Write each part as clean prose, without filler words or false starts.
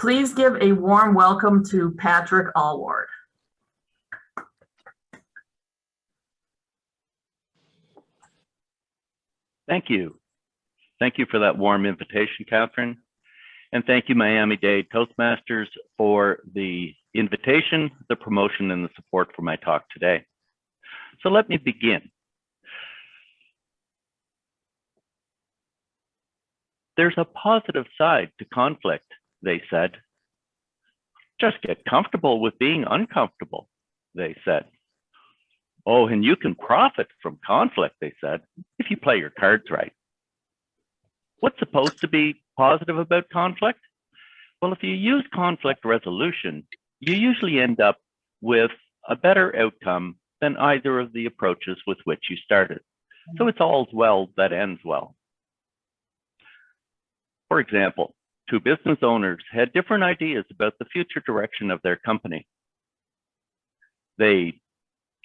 Please give a warm welcome to Patrick Allward. Thank you. Thank you for that warm invitation, Catherine. And thank you, Miami-Dade Toastmasters, for the invitation, the promotion, and the support for my talk today. So let me begin. There's a positive side to conflict, they said. Just get comfortable with being uncomfortable, they said. Oh, and you can profit from conflict, they said, if you play your cards right. What's supposed to be positive about conflict? Well, if you use conflict resolution, you usually end up with a better outcome than either of the approaches with which you started. So it's all's well that ends well. For example, two business owners had different ideas about the future direction of their company. They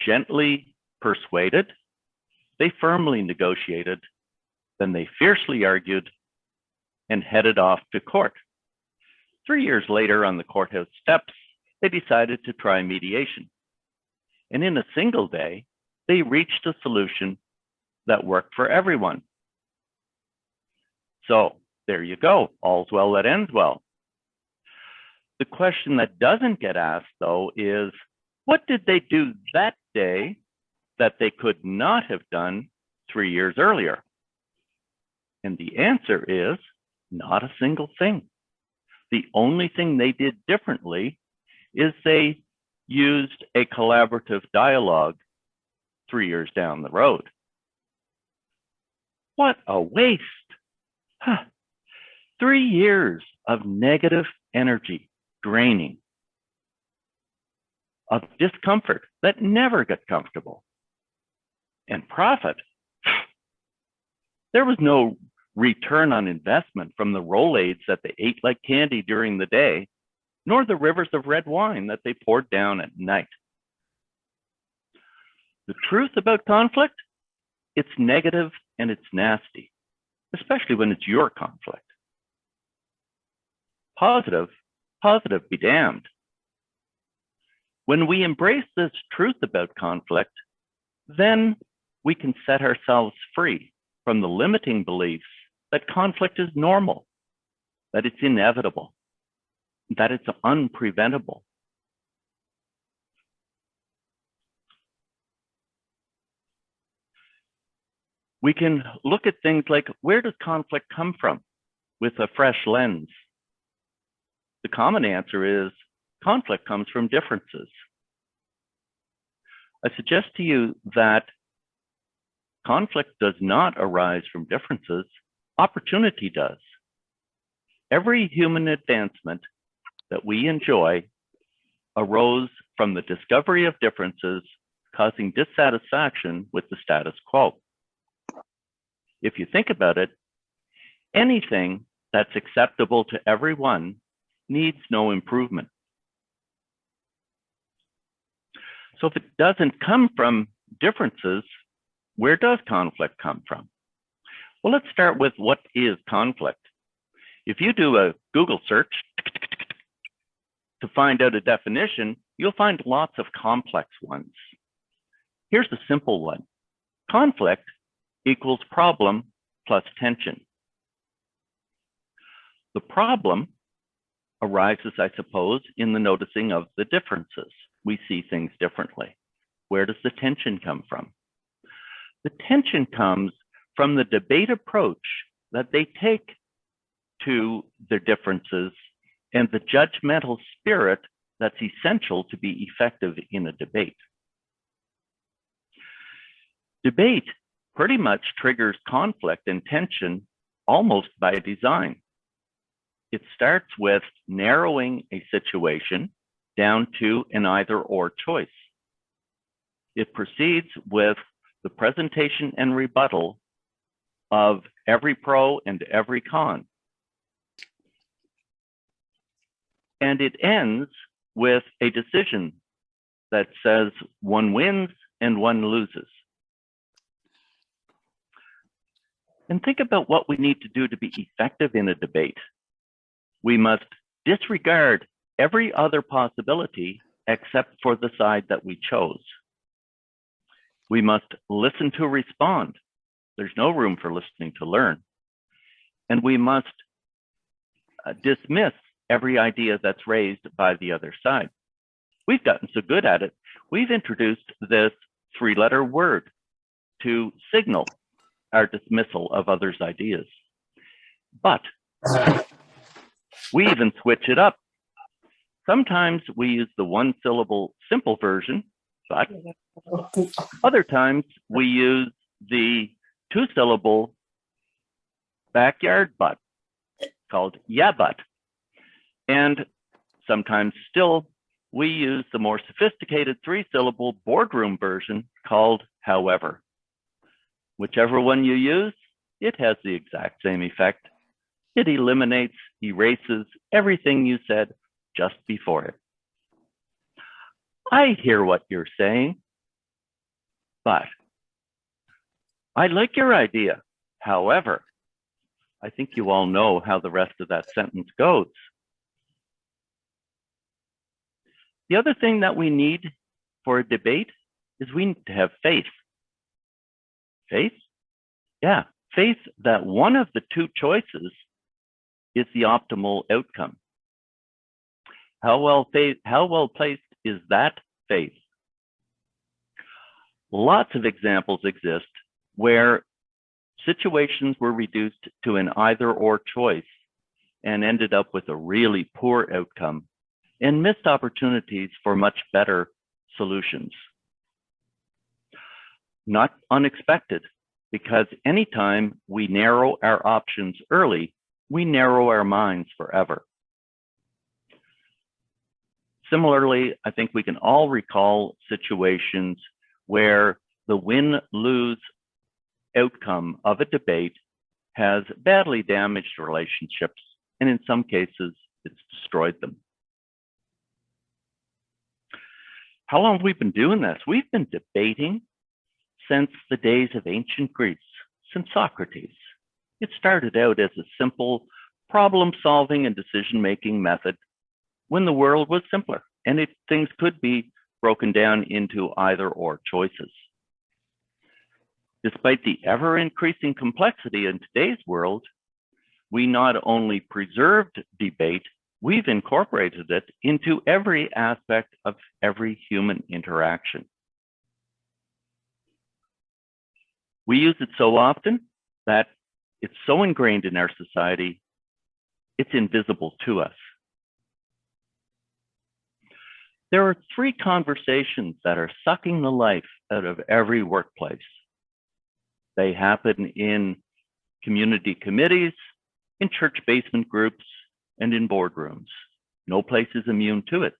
gently persuaded, they firmly negotiated, then they fiercely argued and headed off to court. 3 years later, on the courthouse steps, they decided to try mediation. And in a single day, they reached a solution that worked for everyone. So there you go, all's well that ends well. The question that doesn't get asked, though, is what did they do that day that they could not have done 3 years earlier? And the answer is not a single thing. The only thing they did differently is they used a collaborative dialogue 3 years down the road. What a waste. 3 years of negative energy draining, of discomfort that never got comfortable, and profit. There was no return on investment from the Rolaids that they ate like candy during the day, nor the rivers of red wine that they poured down at night. The truth about conflict, it's negative and it's nasty, especially when it's your conflict. Positive be damned. When we embrace this truth about conflict, then we can set ourselves free from the limiting beliefs that conflict is normal, that it's inevitable, that it's unpreventable. We can look at things like, where does conflict come from, with a fresh lens? The common answer is conflict comes from differences. I suggest to you that conflict does not arise from differences, opportunity does. Every human advancement that we enjoy arose from the discovery of differences causing dissatisfaction with the status quo. If you think about it, anything that's acceptable to everyone needs no improvement. So if it doesn't come from differences, where does conflict come from? Well, let's start with what is conflict. If you do a Google search to find out a definition, you'll find lots of complex ones. Here's a simple one. Conflict equals problem plus tension. The problem arises, I suppose, in the noticing of the differences. We see things differently. Where does the tension come from? The tension comes from the debate approach that they take to their differences and the judgmental spirit that's essential to be effective in a debate. Debate pretty much triggers conflict and tension almost by design. It starts with narrowing a situation down to an either-or choice. It proceeds with the presentation and rebuttal of every pro and every con. And it ends with a decision that says one wins and one loses. And think about what we need to do to be effective in a debate. We must disregard every other possibility except for the side that we chose. We must listen to respond. There's no room for listening to learn. And we must dismiss every idea that's raised by the other side. We've gotten so good at it, we've introduced this three-letter word to signal our dismissal of others' ideas. But we even switch it up. Sometimes we use the one-syllable simple version, but other times we use the two-syllable backyard but, called yeah but. And sometimes still we use the more sophisticated three-syllable boardroom version called however. Whichever one you use, it has the exact same effect. It eliminates, erases everything you said just before it. I hear what you're saying, but I like your idea. However, I think you all know how the rest of that sentence goes. The other thing that we need for a debate is we need to have faith. Faith? Yeah, faith that one of the two choices is the optimal outcome. How well placed is that faith? Lots of examples exist where situations were reduced to an either-or choice and ended up with a really poor outcome and missed opportunities for much better solutions. Not unexpected, because anytime we narrow our options early, we narrow our minds forever. Similarly, I think we can all recall situations where the win-lose outcome of a debate has badly damaged relationships, and in some cases, it's destroyed them. How long have we been doing this? We've been debating since the days of ancient Greece, since Socrates. It started out as a simple problem-solving and decision-making method when the world was simpler and things could be broken down into either-or choices. Despite the ever-increasing complexity in today's world, we not only preserved debate, we've incorporated it into every aspect of every human interaction. We use it so often that it's so ingrained in our society, it's invisible to us. There are three conversations that are sucking the life out of every workplace. They happen in community committees, in church basement groups, and in boardrooms. No place is immune to it.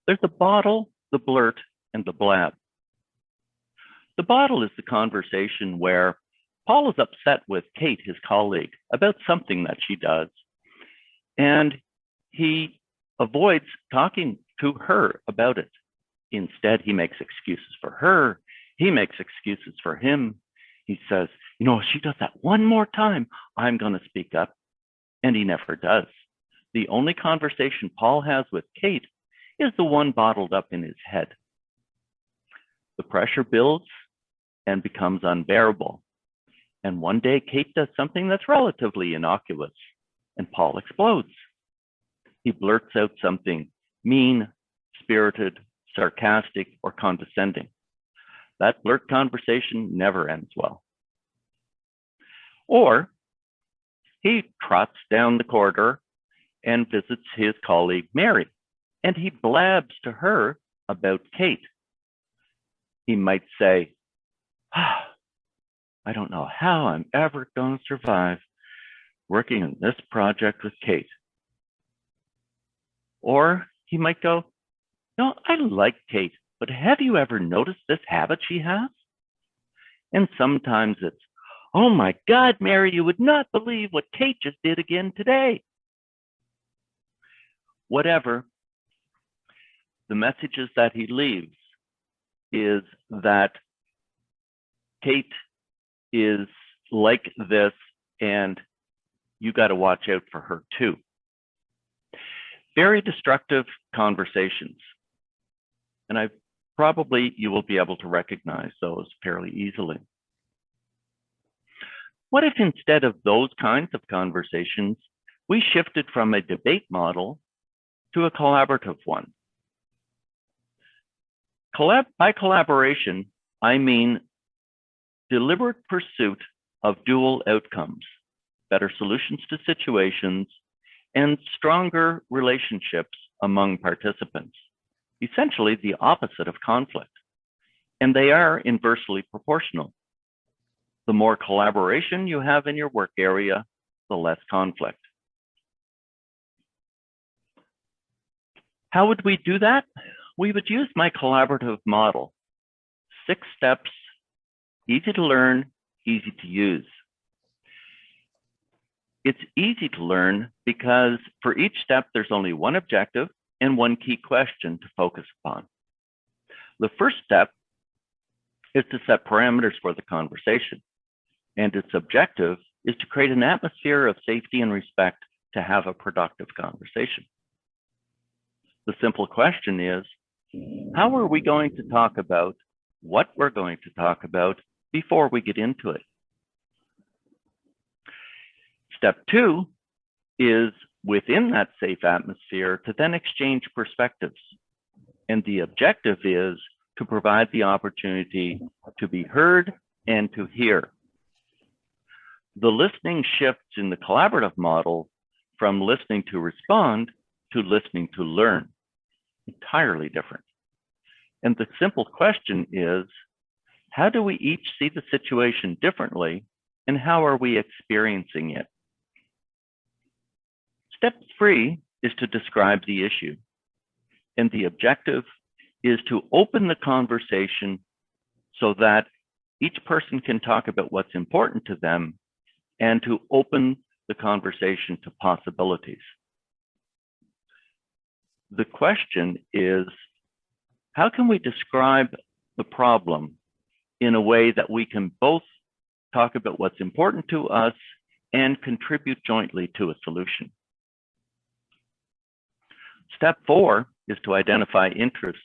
There's the bottle, the blurt, and the blab. The bottle is the conversation where Paul is upset with Kate, his colleague, about something that she does, and he avoids talking to her about it. Instead, he makes excuses for her. He makes excuses for him. He says, you know, if she does that one more time, I'm going to speak up. And he never does. The only conversation Paul has with Kate is the one bottled up in his head. The pressure builds and becomes unbearable. And one day, Kate does something that's relatively innocuous, and Paul explodes. He blurts out something mean, spirited, sarcastic, or condescending. That blurt conversation never ends well. Or he trots down the corridor and visits his colleague, Mary, and he blabs to her about Kate. He might say, I don't know how I'm ever going to survive working on this project with Kate. Or he might go, no, I like Kate, but have you ever noticed this habit she has? And sometimes it's, oh my God, Mary, you would not believe what Kate just did again today. Whatever, the messages that he leaves is that Kate is like this and you got to watch out for her too. very destructive conversations. And you will be able to recognize those fairly easily. What if instead of those kinds of conversations, we shifted from a debate model to a collaborative one? By collaboration, I mean deliberate pursuit of dual outcomes, better solutions to situations, and stronger relationships among participants, essentially the opposite of conflict. And they are inversely proportional. The more collaboration you have in your work area, the less conflict. How would we do that? We would use my collaborative model. 6 steps, easy to learn, easy to use. It's easy to learn because for each step, there's only one objective and one key question to focus upon. The first step is to set parameters for the conversation, and its objective is to create an atmosphere of safety and respect to have a productive conversation. The simple question is, how are we going to talk about what we're going to talk about before we get into it? Step 2 is within that safe atmosphere to then exchange perspectives. And the objective is to provide the opportunity to be heard and to hear. The listening shifts in the collaborative model from listening to respond to listening to learn. Entirely different. And the simple question is, how do we each see the situation differently, and how are we experiencing it? Step 3 is to describe the issue. And the objective is to open the conversation so that each person can talk about what's important to them and to open the conversation to possibilities. The question is, how can we describe the problem in a way that we can both talk about what's important to us and contribute jointly to a solution? Step 4 is to identify interests.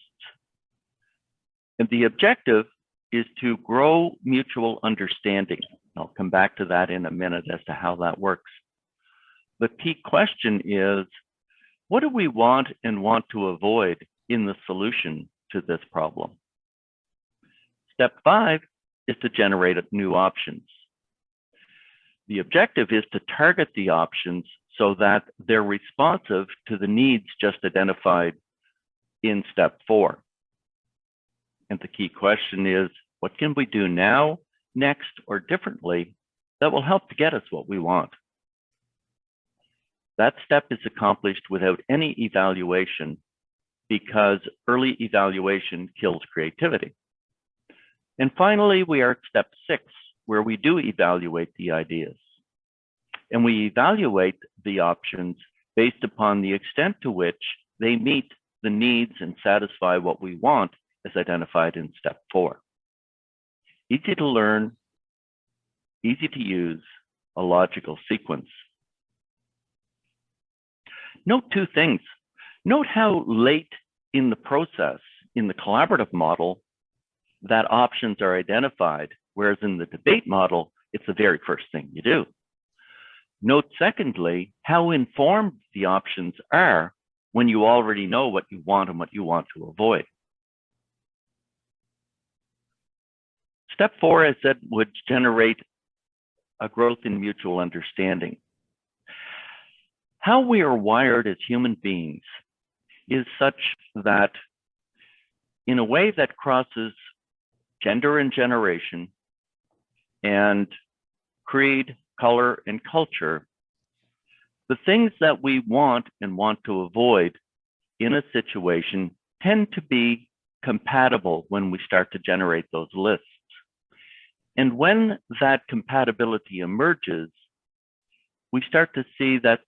And the objective is to grow mutual understanding. I'll come back to that in a minute as to how that works. The key question is, what do we want and want to avoid in the solution to this problem? Step 5 is to generate new options. The objective is to target the options so that they're responsive to the needs just identified in step 4. And the key question is, what can we do now, next, or differently that will help to get us what we want? That step is accomplished without any evaluation because early evaluation kills creativity. And finally, we are at step 6, where we do evaluate the ideas. And we evaluate the options based upon the extent to which they meet the needs and satisfy what we want as identified in step 4. Easy to learn, easy to use, a logical sequence. Note 2 things. Note how late in the process, in the collaborative model, that options are identified, whereas in the debate model, it's the very first thing you do. Note secondly, how informed the options are when you already know what you want and what you want to avoid. Step 4, I said, would generate a growth in mutual understanding. How we are wired as human beings is such that in a way that crosses gender and generation and creed, color, and culture, the things that we want and want to avoid in a situation tend to be compatible when we start to generate those lists. And when that compatibility emerges, we start to see that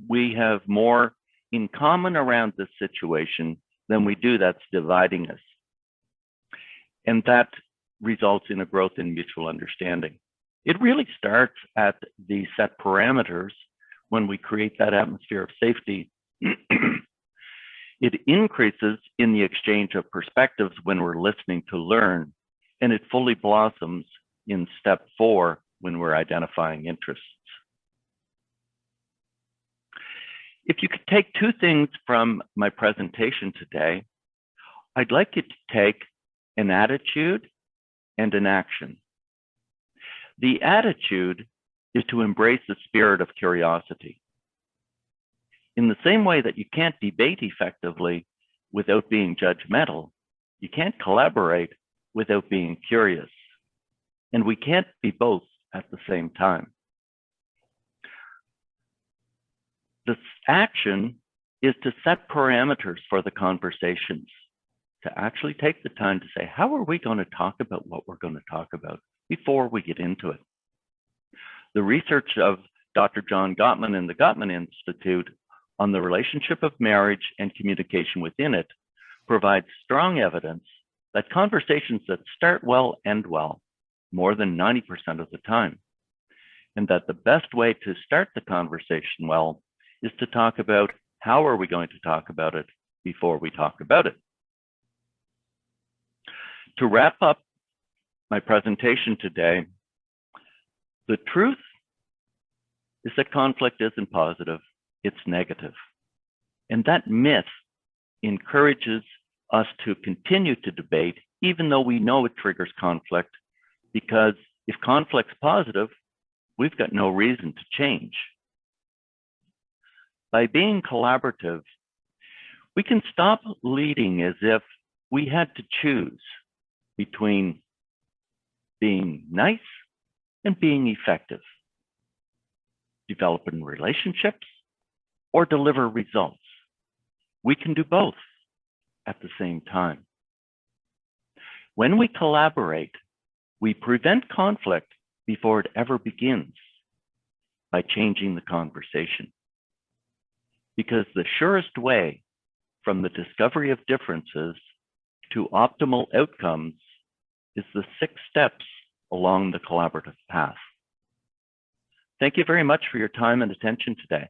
we have more in common around this situation than we do that's dividing us. And that results in a growth in mutual understanding. It really starts at the set parameters when we create that atmosphere of safety It increases in the exchange of perspectives when we're listening to learn, and it fully blossoms in step 4 when we're identifying interests. If you could take 2 things from my presentation today, I'd like you to take an attitude and an action. The attitude is to embrace the spirit of curiosity. In the same way that you can't debate effectively without being judgmental, you can't collaborate without being curious. And we can't be both at the same time. The action is to set parameters for the conversations, to actually take the time to say, how are we going to talk about what we're going to talk about before we get into it? The research of Dr. John Gottman and the Gottman Institute on the relationship of marriage and communication within it provides strong evidence that conversations that start well end well more than 90% of the time, and that the best way to start the conversation well is to talk about how are we going to talk about it before we talk about it. To wrap up my presentation today, the truth is that conflict isn't positive, it's negative. And that myth encourages us to continue to debate, even though we know it triggers conflict, because if conflict's positive, we've got no reason to change. By being collaborative, we can stop leading as if we had to choose between being nice and being effective, developing relationships or deliver results. We can do both at the same time. When we collaborate, we prevent conflict before it ever begins by changing the conversation. Because the surest way from the discovery of differences to optimal outcomes is the 6 steps along the collaborative path. Thank you very much for your time and attention today.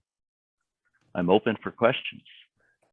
I'm open for questions.